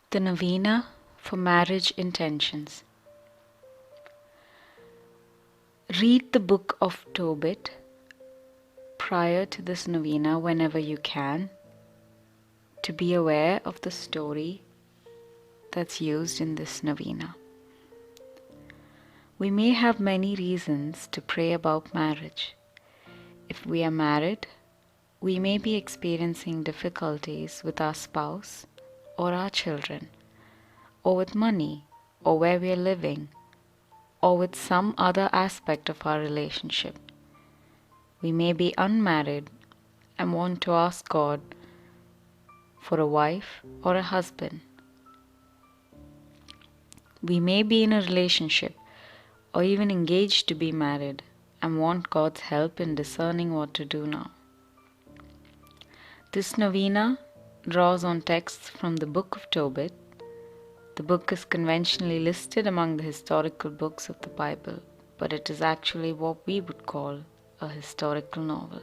The Novena for Marriage Intentions. Read the book of Tobit prior to this novena whenever you can, to be aware of the story that's used in this novena. We may have many reasons to pray about marriage. If we are married, we may be experiencing difficulties with our spouse or our children, or with money, or where we are living, or with some other aspect of our relationship. We may be unmarried and want to ask God for a wife or a husband. We may be in a relationship or even engaged to be married and want God's help in discerning what to do now. This novena draws on texts from the book of Tobit. The book is conventionally listed among the historical books of the Bible, but it is actually what we would call a historical novel.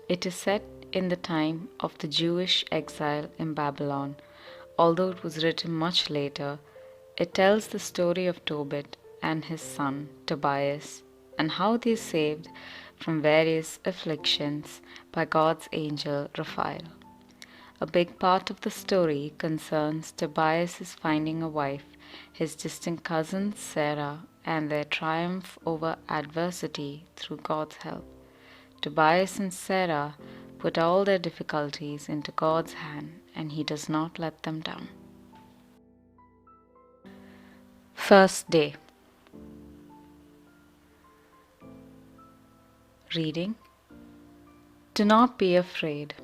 It is set in the time of the Jewish exile in Babylon. Although it was written much later, it tells the story of Tobit and his son Tobias and how they are saved from various afflictions by God's angel Raphael. A big part of the story concerns Tobias' finding a wife, his distant cousin Sarah, and their triumph over adversity through God's help. Tobias and Sarah put all their difficulties into God's hand, and He does not let them down. First day. Reading. Do not be afraid.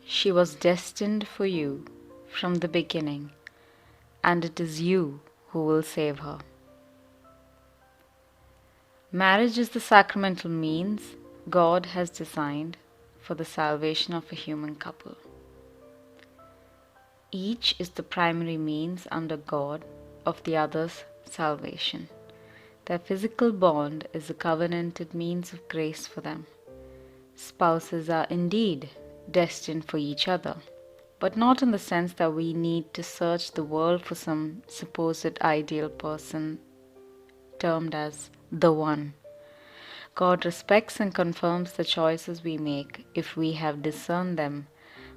She was destined for you from the beginning, and it is you who will save her. Marriage is the sacramental means God has designed for the salvation of a human couple. Each is the primary means under God of the other's salvation. Their physical bond is a covenanted means of grace for them. Spouses are indeed destined for each other, but not in the sense that we need to search the world for some supposed ideal person termed as the one. God respects and confirms the choices we make if we have discerned them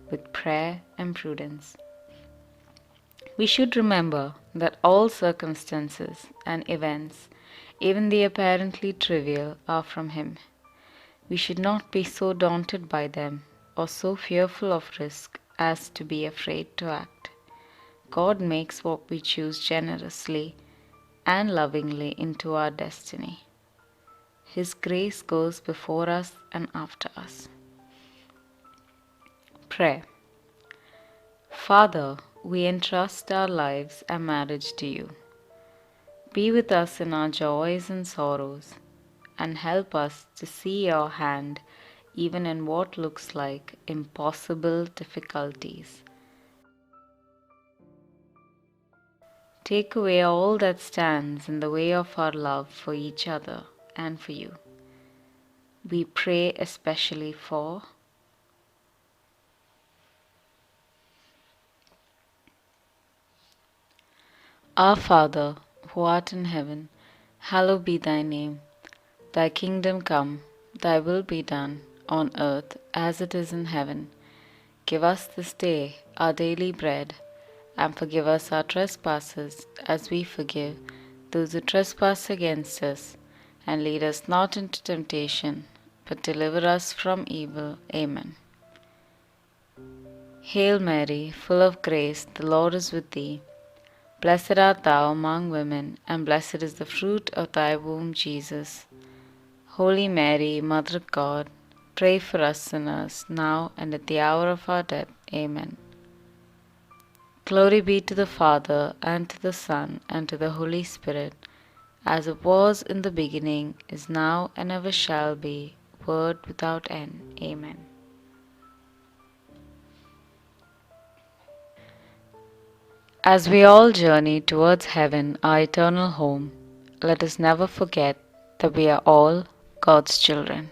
with prayer and prudence. We should remember that all circumstances and events, even the apparently trivial, are from Him. We should not be so daunted by them or so fearful of risk as to be afraid to act. God makes what we choose generously and lovingly into our destiny. His grace goes before us and after us. Prayer. Father, we entrust our lives and marriage to you. Be with us in our joys and sorrows, and help us to see your hand even in what looks like impossible difficulties. Take away all that stands in the way of our love for each other and for you. We pray especially for Our Father, who art in heaven, hallowed be thy name. Thy kingdom come, thy will be done, on earth as it is in heaven. Give us this day our daily bread, and forgive us our trespasses, as we forgive those who trespass against us. And lead us not into temptation, but deliver us from evil. Amen. Hail Mary, full of grace, the Lord is with thee. Blessed art thou among women, and blessed is the fruit of thy womb, Jesus. Holy Mary, Mother of God, pray for us sinners, now and at the hour of our death. Amen. Glory be to the Father, and to the Son, and to the Holy Spirit, as it was in the beginning, is now, and ever shall be, world without end. Amen. As we all journey towards heaven, our eternal home, let us never forget that we are all God's children.